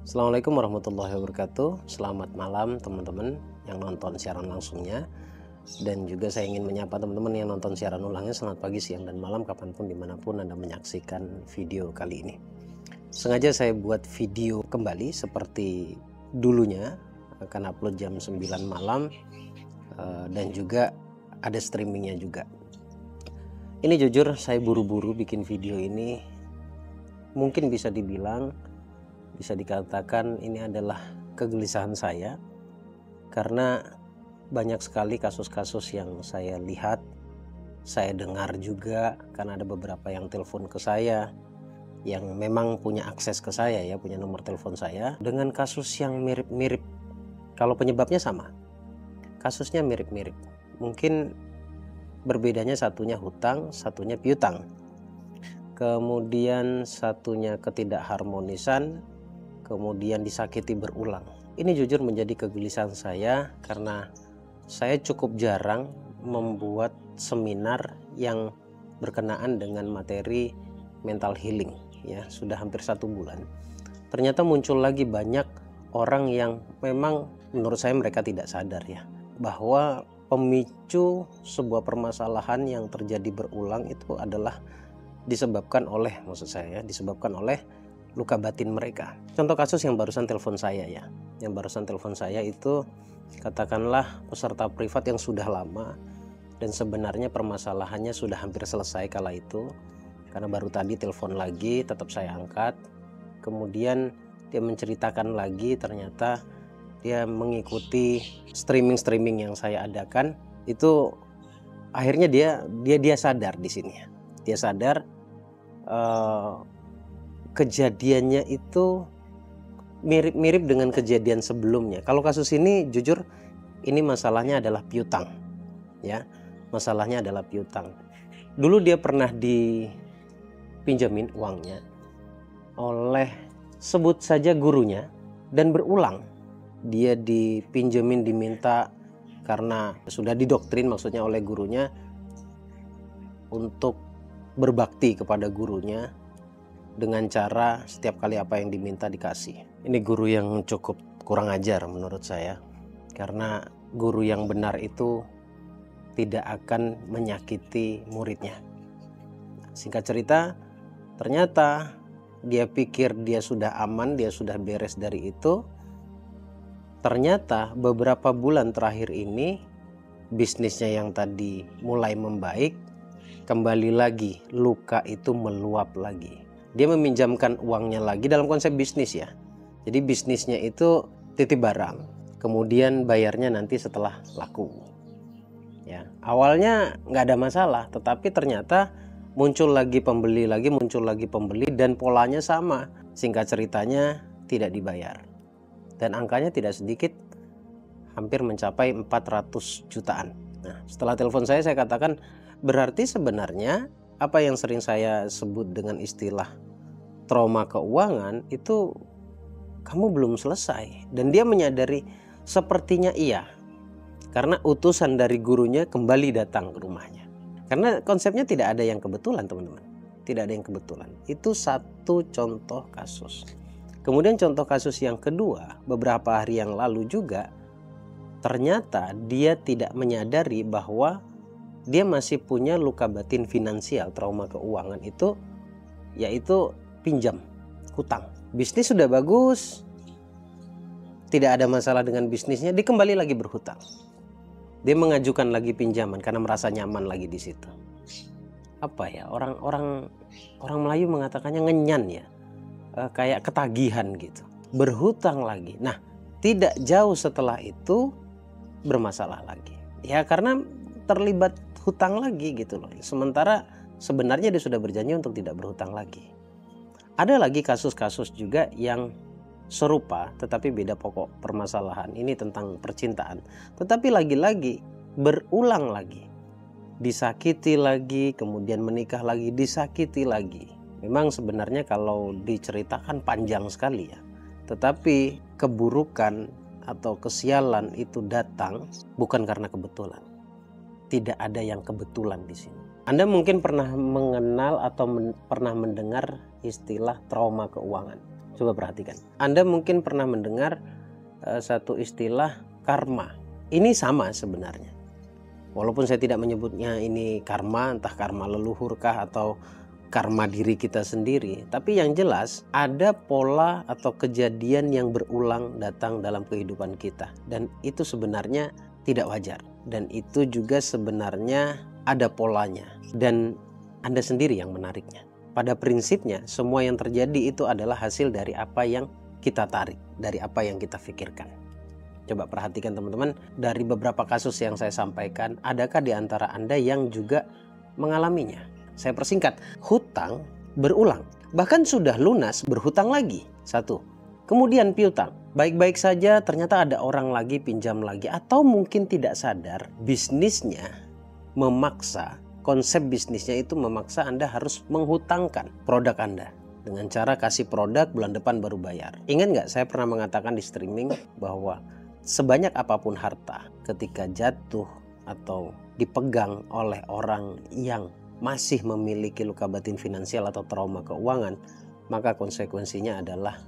Assalamualaikum warahmatullahi wabarakatuh. Selamat malam teman-teman yang nonton siaran langsungnya. Dan juga saya ingin menyapa teman-teman yang nonton siaran ulangnya. Selamat pagi, siang, dan malam kapanpun dimanapun Anda menyaksikan video kali ini. Sengaja saya buat video kembali seperti dulunya, akan upload jam 9 malam dan juga ada streamingnya juga. Ini jujur saya buru-buru bikin video ini. Mungkin bisa dikatakan ini adalah kegelisahan saya, karena banyak sekali kasus-kasus yang saya lihat, saya dengar juga, karena ada beberapa yang telepon ke saya yang memang punya akses ke saya ya, punya nomor telepon saya, dengan kasus yang mirip-mirip. Kalau penyebabnya sama, kasusnya mirip-mirip, mungkin berbedanya satunya hutang, satunya piutang, kemudian satunya ketidakharmonisan, kemudian disakiti berulang. Ini jujur menjadi kegelisahan saya, karena saya cukup jarang membuat seminar yang berkenaan dengan materi mental healing ya. Sudah hampir 1 bulan. Ternyata muncul lagi banyak orang yang memang menurut saya mereka tidak sadar ya, bahwa pemicu sebuah permasalahan yang terjadi berulang itu adalah disebabkan oleh luka batin mereka. Contoh kasus yang barusan telepon saya ya. Yang barusan telepon saya itu katakanlah peserta privat yang sudah lama, dan sebenarnya permasalahannya sudah hampir selesai kala itu. Karena baru tadi telepon lagi, tetap saya angkat. Kemudian dia menceritakan lagi, ternyata dia mengikuti streaming yang saya adakan. Itu akhirnya dia sadar di sini. Dia sadar kejadiannya itu mirip-mirip dengan kejadian sebelumnya. Kalau kasus ini jujur, ini masalahnya adalah piutang ya. Masalahnya adalah piutang. Dulu dia pernah dipinjemin uangnya oleh sebut saja gurunya, dan berulang dia dipinjemin, diminta karena sudah didoktrin maksudnya oleh gurunya untuk berbakti kepada gurunya dengan cara setiap kali apa yang diminta dikasih. Ini guru yang cukup kurang ajar menurut saya, karena guru yang benar itu tidak akan menyakiti muridnya. Singkat cerita, ternyata dia pikir dia sudah aman, dia sudah beres dari itu. Ternyata beberapa bulan terakhir ini bisnisnya yang tadi mulai membaik, kembali lagi luka itu meluap lagi. Dia meminjamkan uangnya lagi dalam konsep bisnis ya. Jadi bisnisnya itu titip barang, kemudian bayarnya nanti setelah laku. Ya, awalnya nggak ada masalah, tetapi ternyata muncul lagi pembeli, dan polanya sama. Singkat ceritanya tidak dibayar. Dan angkanya tidak sedikit, hampir mencapai 400 jutaan. Nah, setelah telepon saya katakan, berarti sebenarnya apa yang sering saya sebut dengan istilah trauma keuangan itu kamu belum selesai. Dan dia menyadari sepertinya iya, karena utusan dari gurunya kembali datang ke rumahnya. Karena konsepnya tidak ada yang kebetulan teman-teman, tidak ada yang kebetulan. Itu satu contoh kasus. Kemudian contoh kasus yang kedua, beberapa hari yang lalu juga, ternyata dia tidak menyadari bahwa dia masih punya luka batin finansial, trauma keuangan itu, yaitu pinjam, hutang. Bisnis sudah bagus, tidak ada masalah dengan bisnisnya, dia kembali lagi berhutang. Dia mengajukan lagi pinjaman karena merasa nyaman lagi di situ. Apa ya, orang Melayu mengatakannya ngenyan ya, kayak ketagihan gitu. Berhutang lagi. Nah, tidak jauh setelah itu bermasalah lagi. Ya karena terlibat hutang lagi gitu loh. Sementara sebenarnya dia sudah berjanji untuk tidak berhutang lagi. Ada lagi kasus-kasus juga yang serupa tetapi beda pokok permasalahan. Ini tentang percintaan. Tetapi lagi-lagi berulang lagi. Disakiti lagi, kemudian menikah lagi, disakiti lagi. Memang sebenarnya kalau diceritakan panjang sekali ya. Tetapi keburukan atau kesialan itu datang bukan karena kebetulan. Tidak ada yang kebetulan di sini. Anda mungkin pernah mengenal atau pernah mendengar istilah trauma keuangan. Coba perhatikan. Anda mungkin pernah mendengar satu istilah karma. Ini sama sebenarnya. Walaupun saya tidak menyebutnya ini karma, entah karma leluhurkah atau karma diri kita sendiri. Tapi yang jelas ada pola atau kejadian yang berulang datang dalam kehidupan kita. Dan itu sebenarnya tidak wajar. Dan itu juga sebenarnya ada polanya. Dan Anda sendiri yang menariknya. Pada prinsipnya semua yang terjadi itu adalah hasil dari apa yang kita tarik, dari apa yang kita pikirkan. Coba perhatikan teman-teman, dari beberapa kasus yang saya sampaikan, adakah di antara Anda yang juga mengalaminya? Saya persingkat, hutang berulang, bahkan sudah lunas berhutang lagi. Satu, kemudian piutang, baik-baik saja ternyata ada orang lagi pinjam lagi, atau mungkin tidak sadar bisnisnya memaksa, konsep bisnisnya itu memaksa Anda harus menghutangkan produk Anda. Dengan cara kasih produk bulan depan baru bayar. Ingat nggak saya pernah mengatakan di streaming bahwa sebanyak apapun harta ketika jatuh atau dipegang oleh orang yang masih memiliki luka batin finansial atau trauma keuangan, maka konsekuensinya adalah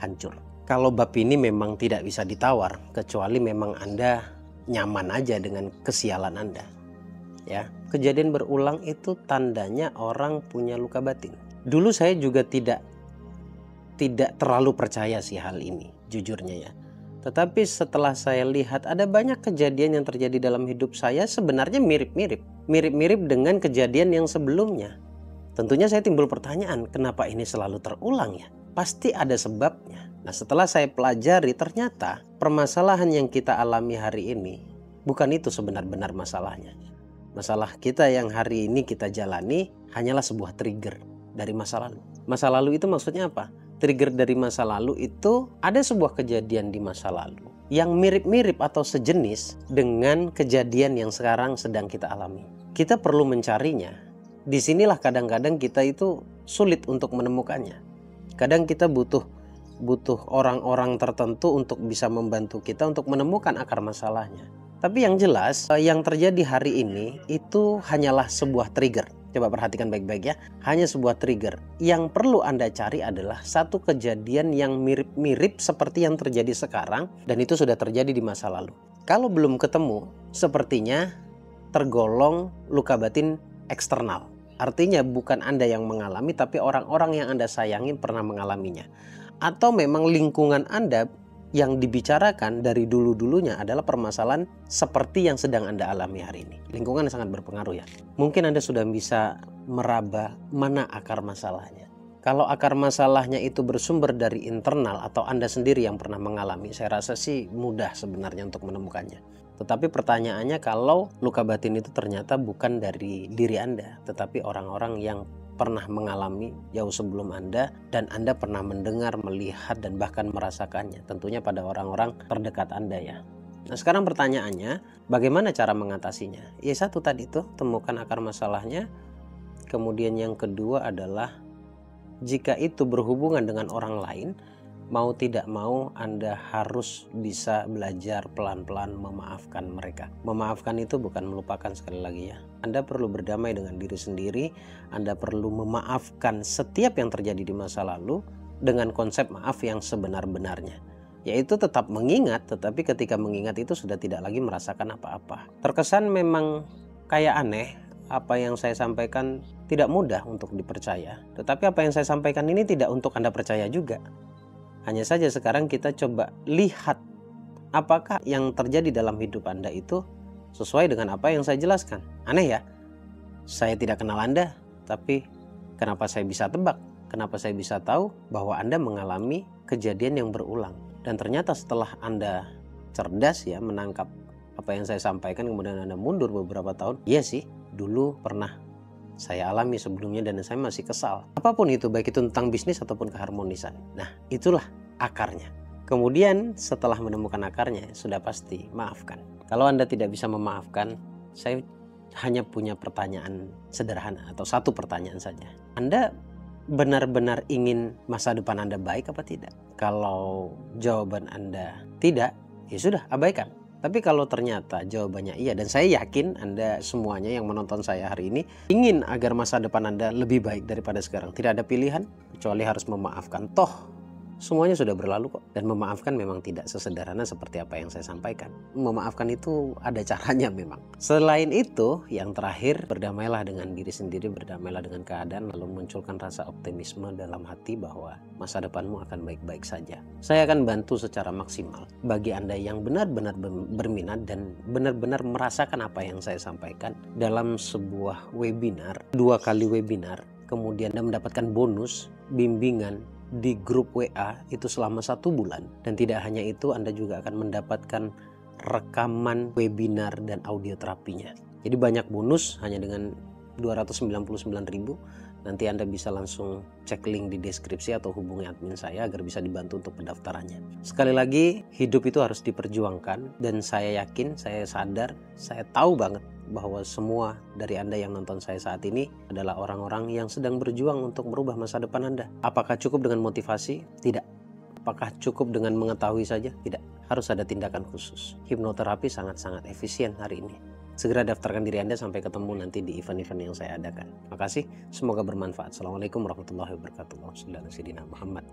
hancur. Kalau bab ini memang tidak bisa ditawar, kecuali memang Anda nyaman aja dengan kesialan Anda. Ya, kejadian berulang itu tandanya orang punya luka batin. Dulu saya juga tidak terlalu percaya sih hal ini, jujurnya ya. Tetapi setelah saya lihat ada banyak kejadian yang terjadi dalam hidup saya sebenarnya mirip-mirip dengan kejadian yang sebelumnya. Tentunya saya timbul pertanyaan, kenapa ini selalu terulang ya? Pasti ada sebabnya. Nah, setelah saya pelajari ternyata permasalahan yang kita alami hari ini bukan itu sebenar-benar masalahnya. Masalah kita yang hari ini kita jalani hanyalah sebuah trigger dari masa lalu. Masa lalu itu maksudnya apa? Trigger dari masa lalu itu ada sebuah kejadian di masa lalu yang mirip-mirip atau sejenis dengan kejadian yang sekarang sedang kita alami. Kita perlu mencarinya. Disinilah kadang-kadang kita itu sulit untuk menemukannya. Kadang kita butuh orang-orang tertentu untuk bisa membantu kita untuk menemukan akar masalahnya. Tapi yang jelas yang terjadi hari ini itu hanyalah sebuah trigger. Coba perhatikan baik-baik ya. Hanya sebuah trigger. Yang perlu Anda cari adalah satu kejadian yang mirip-mirip seperti yang terjadi sekarang. Dan itu sudah terjadi di masa lalu. Kalau belum ketemu, sepertinya tergolong luka batin eksternal. Artinya bukan Anda yang mengalami, tapi orang-orang yang Anda sayangi pernah mengalaminya. Atau memang lingkungan Anda yang dibicarakan dari dulu-dulunya adalah permasalahan seperti yang sedang Anda alami hari ini. Lingkungan sangat berpengaruh ya. Mungkin Anda sudah bisa meraba mana akar masalahnya. Kalau akar masalahnya itu bersumber dari internal atau Anda sendiri yang pernah mengalami, saya rasa sih mudah sebenarnya untuk menemukannya. Tetapi pertanyaannya kalau luka batin itu ternyata bukan dari diri Anda, tetapi orang-orang yang pernah mengalami jauh sebelum Anda dan Anda pernah mendengar, melihat dan bahkan merasakannya. Tentunya pada orang-orang terdekat Anda ya. Nah, sekarang pertanyaannya, bagaimana cara mengatasinya? Ya satu tadi tuh, temukan akar masalahnya. Kemudian yang kedua adalah jika itu berhubungan dengan orang lain, mau tidak mau Anda harus bisa belajar pelan-pelan memaafkan mereka. Memaafkan itu bukan melupakan, sekali lagi ya. Anda perlu berdamai dengan diri sendiri. Anda perlu memaafkan setiap yang terjadi di masa lalu dengan konsep maaf yang sebenar-benarnya. Yaitu tetap mengingat, tetapi ketika mengingat itu sudah tidak lagi merasakan apa-apa. Terkesan memang kayak aneh, apa yang saya sampaikan tidak mudah untuk dipercaya. Tetapi apa yang saya sampaikan ini tidak untuk Anda percaya juga. Hanya saja sekarang kita coba lihat apakah yang terjadi dalam hidup Anda itu sesuai dengan apa yang saya jelaskan. Aneh ya, saya tidak kenal Anda, tapi kenapa saya bisa tebak? Kenapa saya bisa tahu bahwa Anda mengalami kejadian yang berulang? Dan ternyata setelah Anda cerdas ya menangkap apa yang saya sampaikan, kemudian Anda mundur beberapa tahun, iya sih, dulu pernah saya alami sebelumnya dan saya masih kesal. Apapun itu, baik itu tentang bisnis ataupun keharmonisan. Nah, itulah akarnya. Kemudian setelah menemukan akarnya, sudah pasti maafkan. Kalau Anda tidak bisa memaafkan, saya hanya punya pertanyaan sederhana atau satu pertanyaan saja. Anda benar-benar ingin masa depan Anda baik apa tidak? Kalau jawaban Anda tidak, ya sudah, abaikan. Tapi kalau ternyata jawabannya iya, dan saya yakin Anda semuanya yang menonton saya hari ini ingin agar masa depan Anda lebih baik daripada sekarang. Tidak ada pilihan kecuali harus memaafkan. Toh semuanya sudah berlalu kok. Dan memaafkan memang tidak sesederhana seperti apa yang saya sampaikan. Memaafkan itu ada caranya memang. Selain itu, yang terakhir, berdamailah dengan diri sendiri, berdamailah dengan keadaan, lalu munculkan rasa optimisme dalam hati bahwa masa depanmu akan baik-baik saja. Saya akan bantu secara maksimal bagi Anda yang benar-benar berminat dan benar-benar merasakan apa yang saya sampaikan dalam sebuah webinar, 2 kali webinar, kemudian Anda mendapatkan bonus bimbingan di grup WA itu selama 1 bulan. Dan tidak hanya itu, Anda juga akan mendapatkan rekaman webinar dan audio terapinya. Jadi banyak bonus hanya dengan 299.000. Nanti Anda bisa langsung cek link di deskripsi atau hubungi admin saya agar bisa dibantu untuk pendaftarannya. Sekali lagi, hidup itu harus diperjuangkan, dan saya yakin, saya sadar, saya tahu banget bahwa semua dari Anda yang nonton saya saat ini adalah orang-orang yang sedang berjuang untuk merubah masa depan Anda. Apakah cukup dengan motivasi? Tidak. Apakah cukup dengan mengetahui saja? Tidak. Harus ada tindakan khusus. Hipnoterapi sangat-sangat efisien hari ini. Segera daftarkan diri Anda, sampai ketemu nanti di event-event yang saya adakan. Makasih, semoga bermanfaat. Assalamualaikum warahmatullahi wabarakatuh. Muhammad.